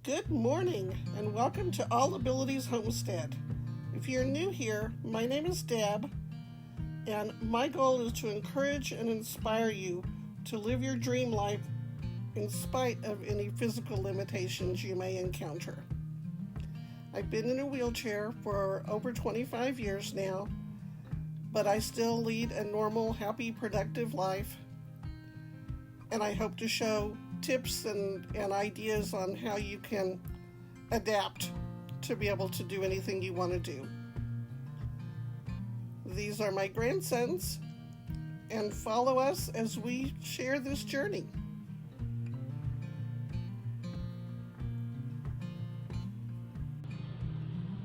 Good morning and welcome to All Abilities Homestead. If you're new here, my name is Deb, and my goal is to encourage and inspire you to live your dream life in spite of any physical limitations you may encounter. I've been in a wheelchair for over 25 years now, but I still lead a normal, happy, productive life, and I hope to show tips and ideas on how you can adapt to be able to do anything you want to do. These are my grandsons, and follow us as we share this journey.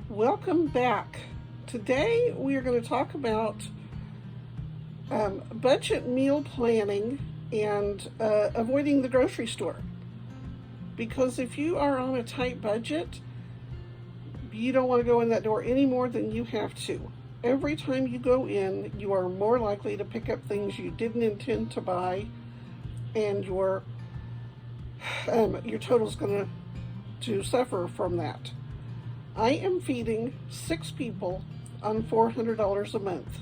Welcome back. Today we are going to talk about budget meal planning and avoiding the grocery store. Because if you are on a tight budget, you don't want to go in that door any more than you have to. Every time you go in, you are more likely to pick up things you didn't intend to buy, and your total's going to suffer from that. I am feeding 6 people on $400 a month.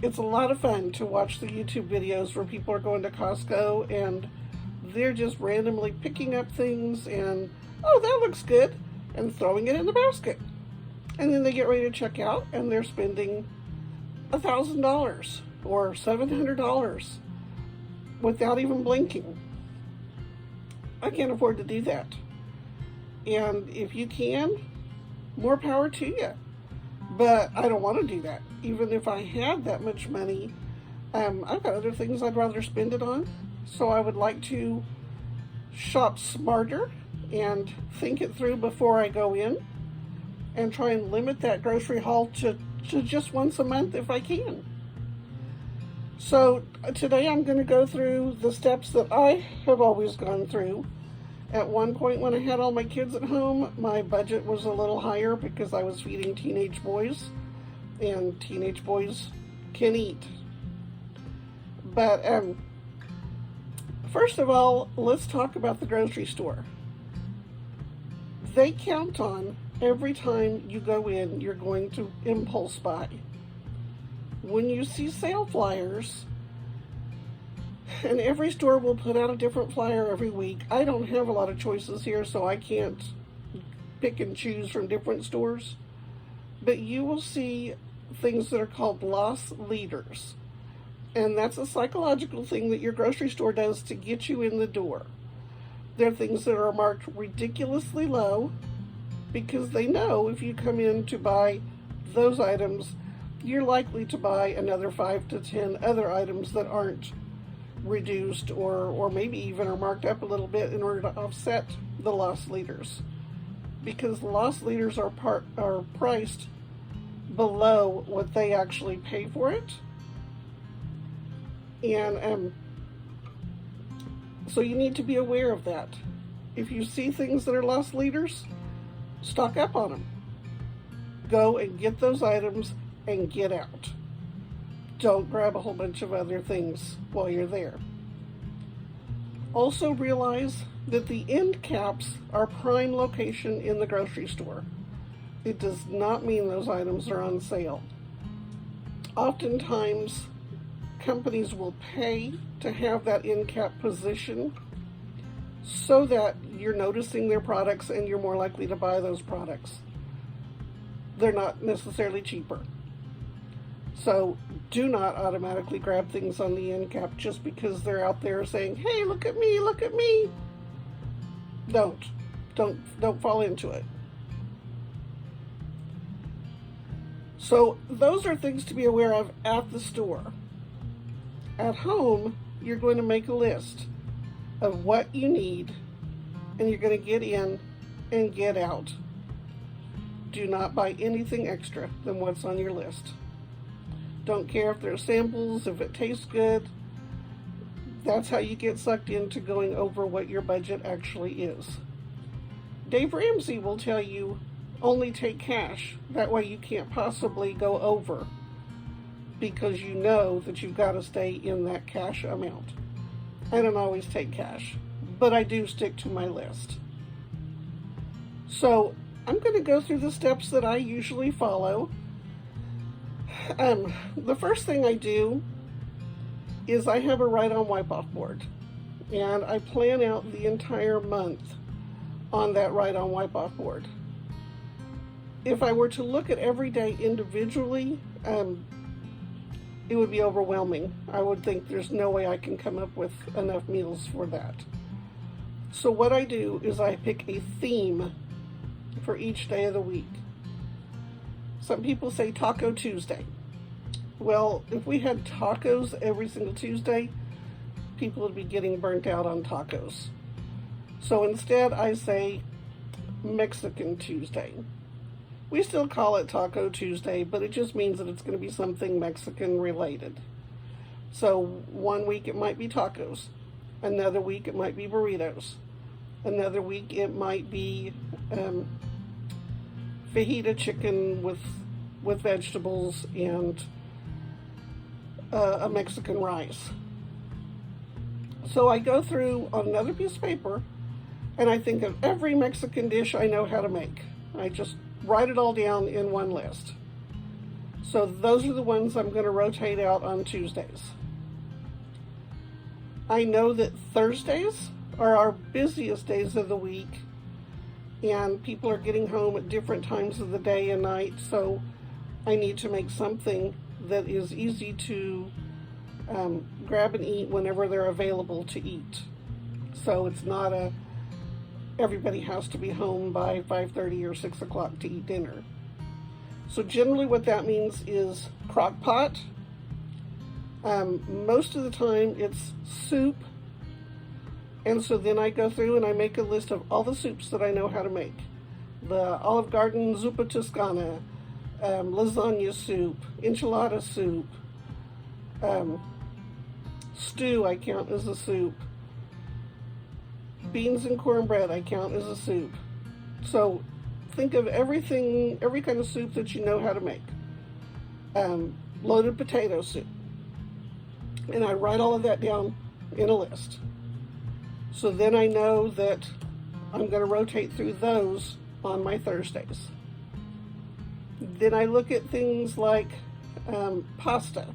It's a lot of fun to watch the YouTube videos where people are going to Costco and they're just randomly picking up things and, oh, that looks good, and throwing it in the basket. And then they get ready to check out and they're spending $1,000 or $700 without even blinking. I can't afford to do that. And if you can, more power to you. But I don't want to do that. Even if I had that much money, I've got other things I'd rather spend it on. So I would like to shop smarter and think it through before I go in, and try and limit that grocery haul to just once a month if I can. So today I'm going to go through the steps that I have always gone through. At one point when I had all my kids at home, my budget was a little higher because I was feeding teenage boys, and teenage boys can eat. But first of all, let's talk about the grocery store. They count on every time you go in, you're going to impulse buy. When you see sale flyers, and every store will put out a different flyer every week. I don't have a lot of choices here, so I can't pick and choose from different stores. But you will see things that are called loss leaders. And that's a psychological thing that your grocery store does to get you in the door. They're things that are marked ridiculously low because they know if you come in to buy those items, you're likely to buy another 5 to 10 other items that aren't reduced or maybe even are marked up a little bit in order to offset the loss leaders, because the loss leaders are priced below what they actually pay for it. And so you need to be aware of that. If you see things that are loss leaders, stock up on them. Go and get those items and get out. Don't grab a whole bunch of other things while you're there. Also realize that the end caps are prime location in the grocery store. It does not mean those items are on sale. Oftentimes, companies will pay to have that end cap position so that you're noticing their products and you're more likely to buy those products. They're not necessarily cheaper. So do not automatically grab things on the end cap just because they're out there saying, hey, look at me, look at me. Don't fall into it. So those are things to be aware of at the store. At home, you're going to make a list of what you need, and you're going to get in and get out. Do not buy anything extra than what's on your list. Don't care if there's samples, if it tastes good. That's how you get sucked into going over what your budget actually is. Dave Ramsey will tell you only take cash. That way you can't possibly go over, because you know that you've got to stay in that cash amount. I don't always take cash, but I do stick to my list. So I'm going to go through the steps that I usually follow. The first thing I do is I have a write-on wipe-off board, and I plan out the entire month on that write-on wipe-off board. If I were to look at every day individually, it would be overwhelming. I would think there's no way I can come up with enough meals for that. So what I do is I pick a theme for each day of the week. Some people say Taco Tuesday. Well, if we had tacos every single Tuesday, people would be getting burnt out on tacos. So instead I say Mexican Tuesday. We still call it Taco Tuesday, but it just means that it's going to be something Mexican related. So one week it might be tacos. Another week it might be burritos. Another week it might be fajita chicken with vegetables and a Mexican rice. So I go through on another piece of paper and I think of every Mexican dish I know how to make. I just write it all down in one list. So those are the ones I'm going to rotate out on Tuesdays. I know that Thursdays are our busiest days of the week, and people are getting home at different times of the day and night, so I need to make something that is easy to grab and eat whenever they're available to eat. So it's not everybody has to be home by 5:30 or 6 o'clock to eat dinner. So generally what that means is crock pot. Most of the time it's soup. And so then I go through and I make a list of all the soups that I know how to make. The Olive Garden Zuppa Toscana, lasagna soup, enchilada soup, stew I count as a soup, beans and cornbread I count as a soup. So think of everything, every kind of soup that you know how to make. Loaded potato soup. And I write all of that down in a list. So then I know that I'm going to rotate through those on my Thursdays. Then I look at things like pasta.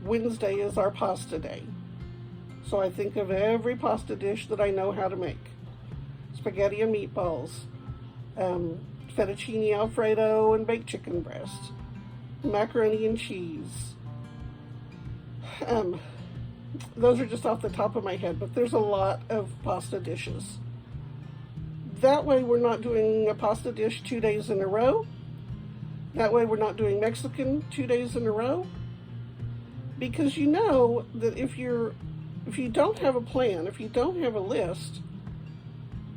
Wednesday is our pasta day. So I think of every pasta dish that I know how to make. Spaghetti and meatballs, fettuccine alfredo and baked chicken breast, macaroni and cheese. Those are just off the top of my head, but there's a lot of pasta dishes. That way we're not doing a pasta dish 2 days in a row. That way we're not doing Mexican 2 days in a row. Because you know that if you don't have a plan, if you don't have a list,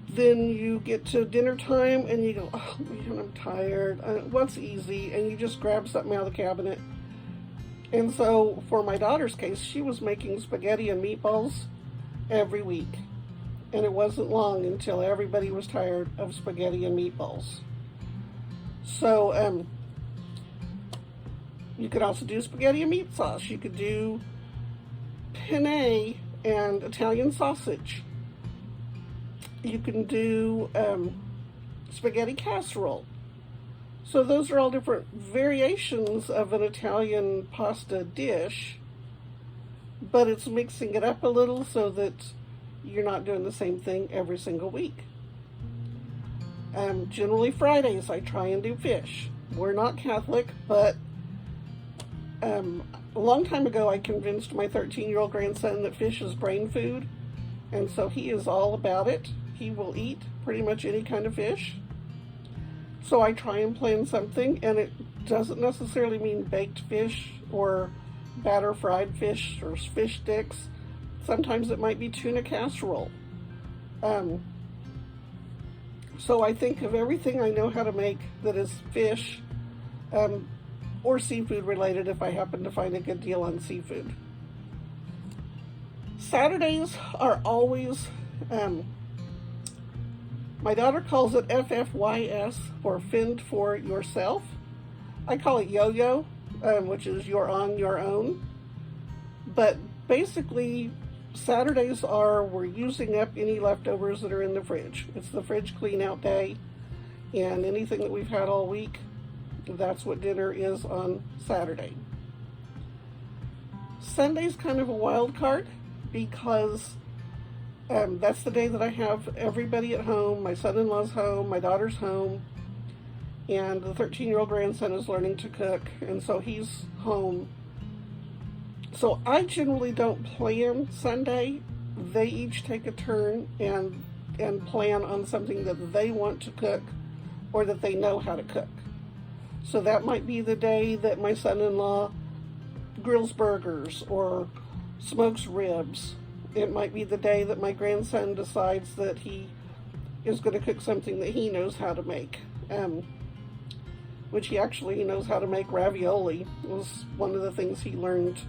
then you get to dinner time and you go, oh man, I'm tired. What's easy? And you just grab something out of the cabinet. And so for my daughter's case, she was making spaghetti and meatballs every week. And it wasn't long until everybody was tired of spaghetti and meatballs. So you could also do spaghetti and meat sauce. You could do penne and Italian sausage. You can do spaghetti casserole. So those are all different variations of an Italian pasta dish, but it's mixing it up a little so that you're not doing the same thing every single week. Generally Fridays I try and do fish. We're not Catholic, but a long time ago I convinced my 13-year-old grandson that fish is brain food, and so he is all about it. He will eat pretty much any kind of fish. So I try and plan something, and it doesn't necessarily mean baked fish or batter fried fish or fish sticks. Sometimes it might be tuna casserole. So I think of everything I know how to make that is fish or seafood related if I happen to find a good deal on seafood. Saturdays are always, my daughter calls it FFYS, or Fend for Yourself. I call it yo-yo, which is you're on your own. But basically, Saturdays are we're using up any leftovers that are in the fridge. It's the fridge clean out day, and anything that we've had all week, that's what dinner is on Saturday. Sunday's kind of a wild card because that's the day that I have everybody at home. My son-in-law's home, my daughter's home, and the 13-year-old grandson is learning to cook, and so he's home. So I generally don't plan Sunday. They each take a turn and plan on something that they want to cook or that they know how to cook. So that might be the day that my son-in-law grills burgers or smokes ribs. It might be the day that my grandson decides that he is going to cook something that he knows how to make, which he knows how to make ravioli. It was one of the things he learned,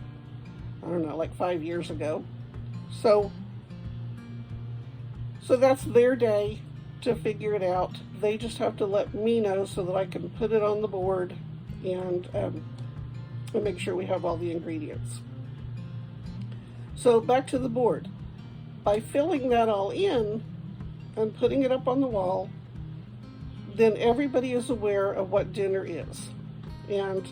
I don't know, like 5 years ago. So that's their day to figure it out. They just have to let me know so that I can put it on the board and make sure we have all the ingredients. So back to the board. By filling that all in and putting it up on the wall, then everybody is aware of what dinner is. And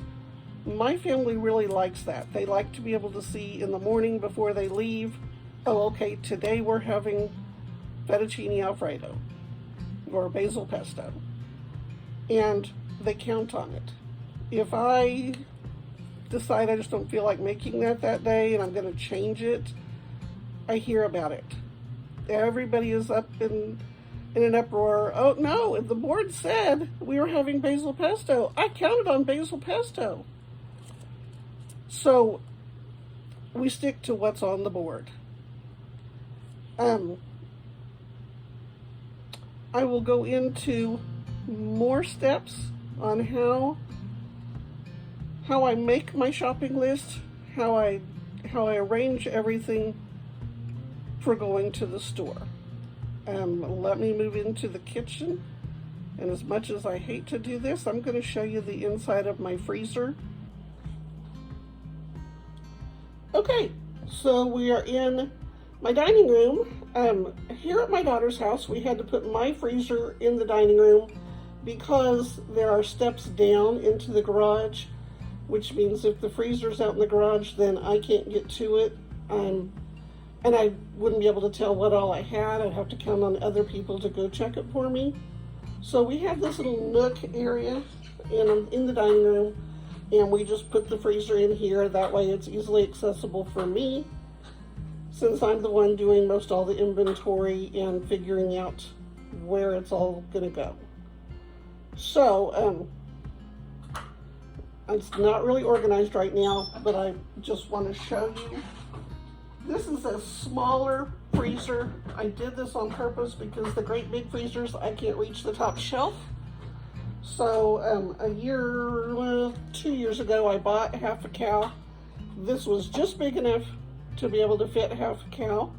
my family really likes that. They like to be able to see in the morning before they leave, oh, okay, today we're having fettuccine alfredo or basil pesto. And they count on it. If I decide I just don't feel like making that day and I'm going to change it, I hear about it. Everybody is up in an uproar. Oh no, the board said we were having basil pesto. I counted on basil pesto. So we stick to what's on the board. I will go into more steps on how I make my shopping list, how I arrange everything for going to the store. Let me move into the kitchen, and as much as I hate to do this, I'm going to show you the inside of my freezer. Okay, so we are in my dining room. Here at my daughter's house, we had to put my freezer in the dining room because there are steps down into the garage, which means if the freezer's out in the garage, then I can't get to it. And I wouldn't be able to tell what all I had. I'd have to count on other people to go check it for me. So we have this little nook area in the dining room, and we just put the freezer in here. That way it's easily accessible for me, since I'm the one doing most all the inventory and figuring out where it's all gonna go. So, it's not really organized right now, but I just want to show you. This is a smaller freezer. I did this on purpose because the great big freezers, I can't reach the top shelf. So, 2 years ago, I bought half a cow. This was just big enough to be able to fit half a cow,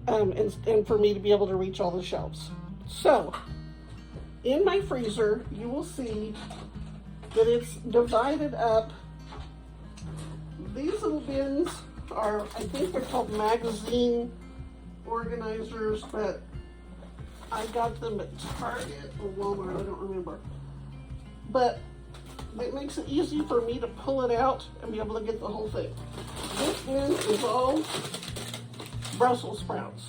and for me to be able to reach all the shelves. So, in my freezer, you will see that it's divided up. These little bins are, I think they're called magazine organizers, but I got them at Target or Walmart, I don't remember. But it makes it easy for me to pull it out and be able to get the whole thing. This bin is all Brussels sprouts.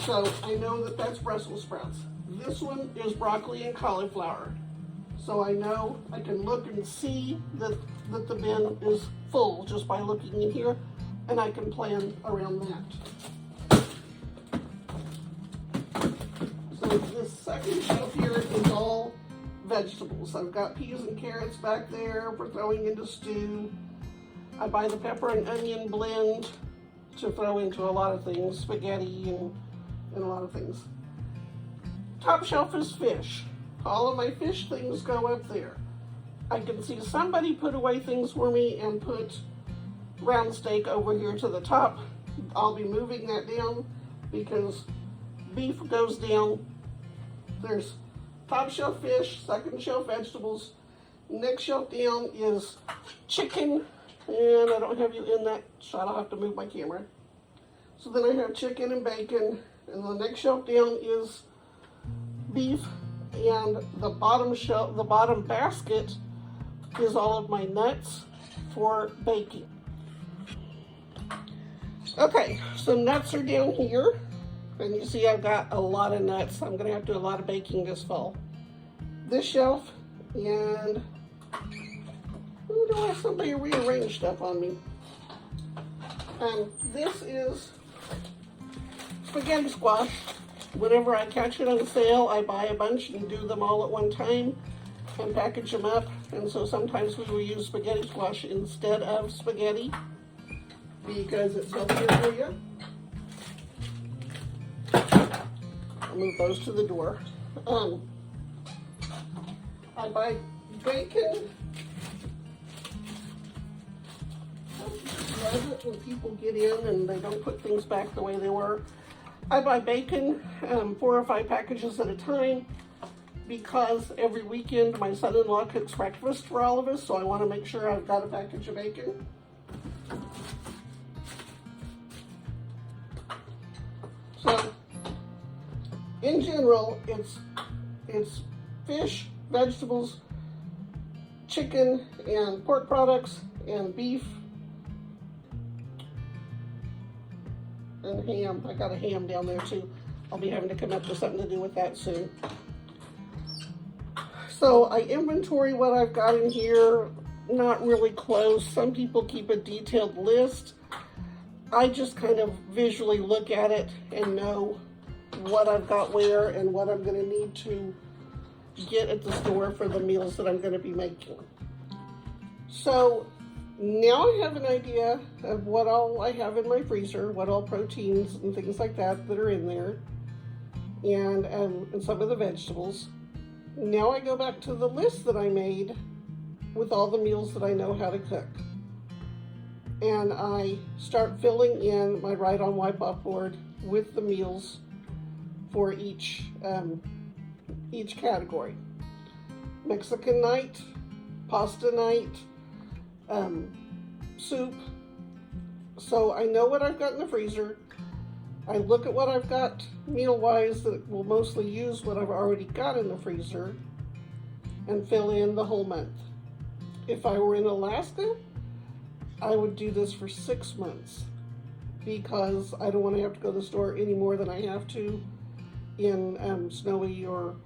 So I know that that's Brussels sprouts. This one is broccoli and cauliflower. So I know I can look and see that the bin is full just by looking in here, and I can plan around that. So this second shelf here is all vegetables. I've got peas and carrots back there for throwing into stew. I buy the pepper and onion blend to throw into a lot of things, spaghetti and a lot of things. Top shelf is fish. All of my fish things go up there. I can see somebody put away things for me and put round steak over here to the top. I'll be moving that down because beef goes down. There's top shelf fish, second shelf vegetables. Next shelf down is chicken. And I don't have you in that shot. I'll have to move my camera. So then I have chicken and bacon, and the next shelf down is beef, and the bottom basket is all of my nuts for baking. Okay, so nuts are down here, and you see I've got a lot of nuts. I'm gonna have to do a lot of baking this fall. This shelf, and oh, do I have somebody rearrange stuff on me? This is spaghetti squash. Whenever I catch it on sale, I buy a bunch and do them all at one time and package them up. And so sometimes we will use spaghetti squash instead of spaghetti because it's healthier for you. I'll move those to the door. I buy bacon. I love it when people get in and they don't put things back the way they were. I buy bacon, 4 or 5 packages at a time, because every weekend my son-in-law cooks breakfast for all of us, so I want to make sure I've got a package of bacon. So, in general, it's fish, vegetables, chicken, and pork products, and beef, and ham. I got a ham down there too. I'll be having to come up with something to do with that soon. So I inventory what I've got in here, not really close. Some people keep a detailed list. I just kind of visually look at it and know what I've got where and what I'm going to need to get at the store for the meals that I'm going to be making. So now I have an idea of what all I have in my freezer, what all proteins and things like that are in there, and some of the vegetables. Now I go back to the list that I made with all the meals that I know how to cook. And I start filling in my write-on wipe-off board with the meals for each category. Mexican night, pasta night, soup. So I know what I've got in the freezer. I look at what I've got meal-wise that will mostly use what I've already got in the freezer and fill in the whole month. If I were in Alaska, I would do this for 6 months because I don't want to have to go to the store any more than I have to in snowy or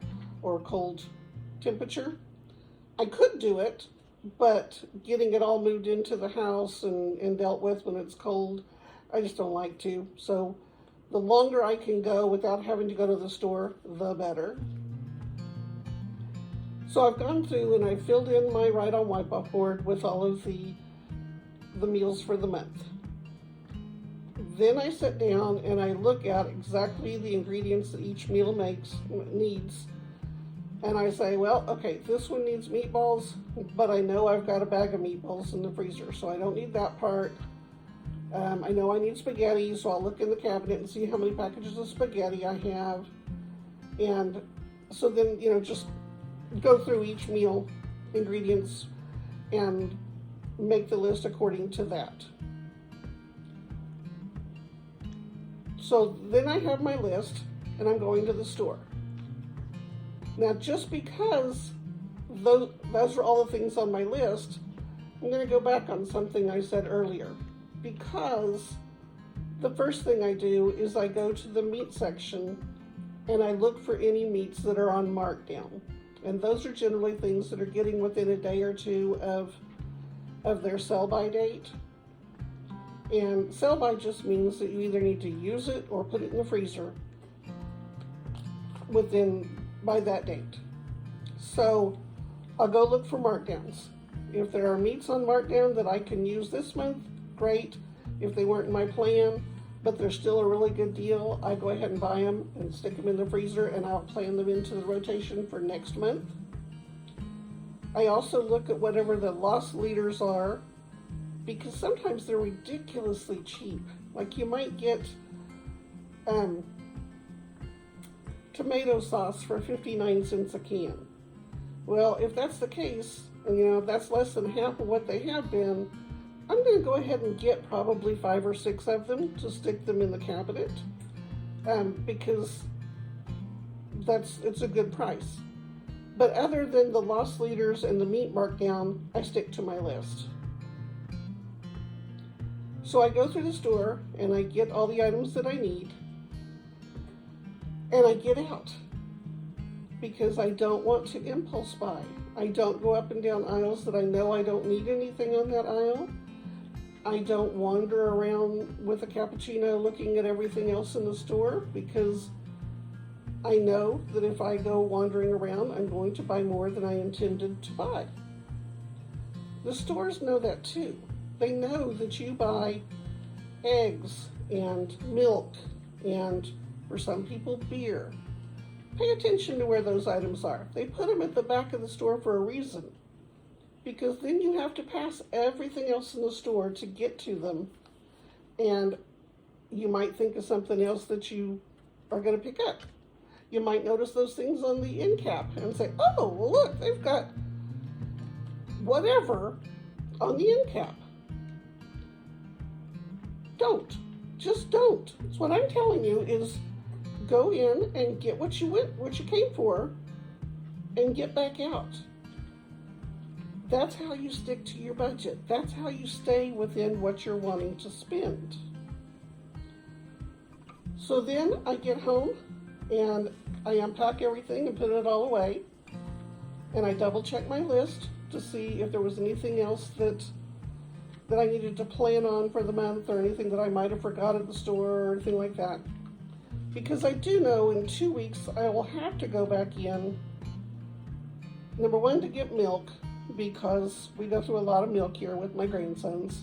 cold temperature. I could do it, but getting it all moved into the house and dealt with when it's cold, I just don't like to. So the longer I can go without having to go to the store, the better. So I've gone through and I filled in my write-on wipe-off board with all of the meals for the month. Then I sit down and I look at exactly the ingredients that each meal needs. And I say, well, okay, this one needs meatballs, but I know I've got a bag of meatballs in the freezer, so I don't need that part. I know I need spaghetti, so I'll look in the cabinet and see how many packages of spaghetti I have. And so then, just go through each meal ingredients and make the list according to that. So then I have my list and I'm going to the store. Now, just because those are all the things on my list, I'm going to go back on something I said earlier. Because the first thing I do is I go to the meat section and I look for any meats that are on markdown. And those are generally things that are getting within a day or two of their sell-by date. And sell-by just means that you either need to use it or put it in the freezer by that date. So I'll go look for markdowns. If there are meats on markdown that I can use this month, great. If they weren't in my plan, but they're still a really good deal, I go ahead and buy them and stick them in the freezer, and I'll plan them into the rotation for next month. I also look at whatever the loss leaders are, because sometimes they're ridiculously cheap. Like you might get tomato sauce for 59 cents a can. Well, if that's the case, and if that's less than half of what they have been, I'm going to go ahead and get probably 5 or 6 of them to stick them in the cabinet, because it's a good price. But other than the loss leaders and the meat markdown, I stick to my list. So I go through the store and I get all the items that I need, and I get out because I don't want to impulse buy. I don't go up and down aisles that I know I don't need anything on that aisle. I don't wander around with a cappuccino looking at everything else in the store, because I know that if I go wandering around, I'm going to buy more than I intended to buy. The stores know that too. They know that you buy eggs and milk and, for some people, beer. Pay attention to where those items are. They put them at the back of the store for a reason, because then you have to pass everything else in the store to get to them, and you might think of something else that you are going to pick up. You might notice those things on the end cap and say, oh, well, look, they've got whatever on the end cap. Don't. Just don't. So what I'm telling you is go in and get what you came for, and get back out. That's how you stick to your budget. That's how you stay within what you're wanting to spend. So then I get home and I unpack everything and put it all away. And I double check my list to see if there was anything else that I needed to plan on for the month, or anything that I might have forgot at the store or anything like that. Because I do know in 2 weeks I will have to go back in, number one, to get milk, because we go through a lot of milk here with my grandsons.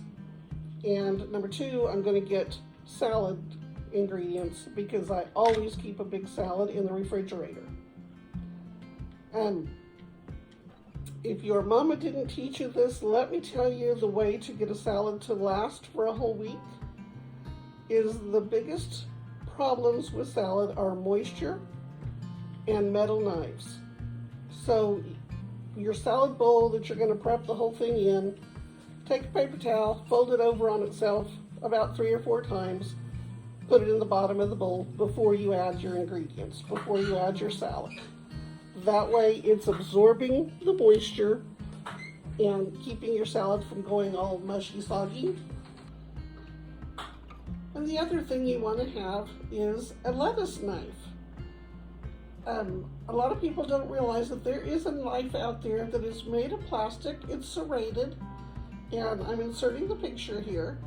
And number two, I'm going to get salad ingredients, because I always keep a big salad in the refrigerator. If your mama didn't teach you this, let me tell you, the way to get a salad to last for a whole week is the biggest problems with salad are moisture and metal knives. So your salad bowl that you're going to prep the whole thing in, take a paper towel, fold it over on itself about 3 or 4 times, put it in the bottom of the bowl before you add your ingredients, before you add your salad. That way it's absorbing the moisture and keeping your salad from going all mushy, soggy. And the other thing you want to have is a lettuce knife. A lot of people don't realize that there is a knife out there that is made of plastic. It's serrated, and I'm inserting the picture here.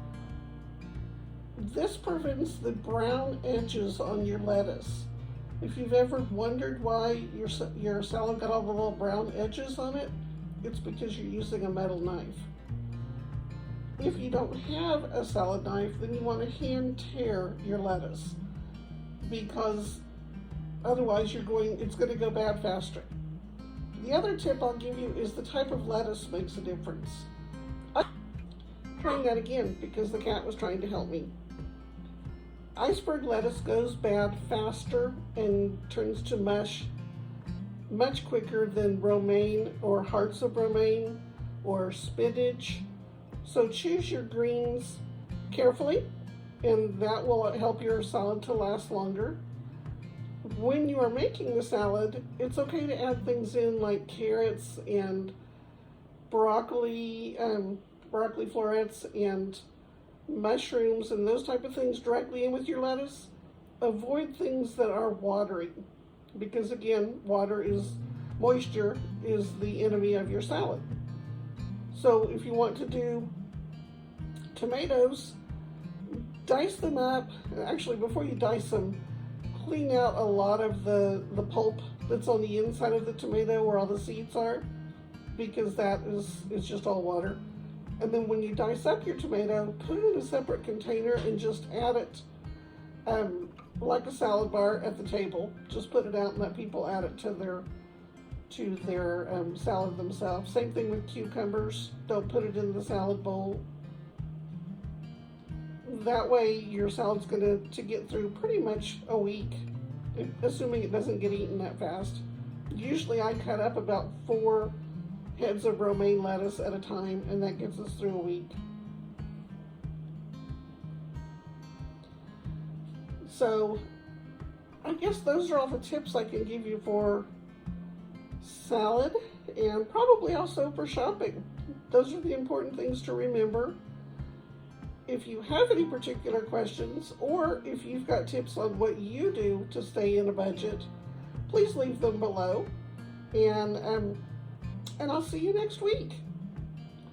This prevents the brown edges on your lettuce. If you've ever wondered why your salad got all the little brown edges on it, it's because you're using a metal knife. If you don't have a salad knife, then you want to hand tear your lettuce, because otherwise it's going to go bad faster. The other tip I'll give you is the type of lettuce makes a difference. I'm trying that again because the cat was trying to help me. Iceberg lettuce goes bad faster and turns to mush much quicker than romaine or hearts of romaine or spinach. So choose your greens carefully, and that will help your salad to last longer. When you are making the salad, it's okay to add things in like carrots and broccoli florets and mushrooms and those type of things directly in with your lettuce. Avoid things that are watery, because again, moisture is the enemy of your salad. So if you want to do tomatoes, dice them up. Actually, before you dice them, clean out a lot of the pulp that's on the inside of the tomato where all the seeds are, because that is just all water. And then when you dice up your tomato, put it in a separate container and just add it like a salad bar at the table. Just put it out and let people add it to their salad themselves. Same thing with cucumbers. Don't put it in the salad bowl. That way your salad's going to get through pretty much a week, assuming it doesn't get eaten that fast. Usually I cut up about 4 heads of romaine lettuce at a time, and that gets us through a week. So I guess those are all the tips I can give you for salad and probably also for shopping. Those are the important things to remember. If you have any particular questions or if you've got tips on what you do to stay in a budget, please leave them below. And I'll see you next week.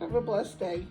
Have a blessed day.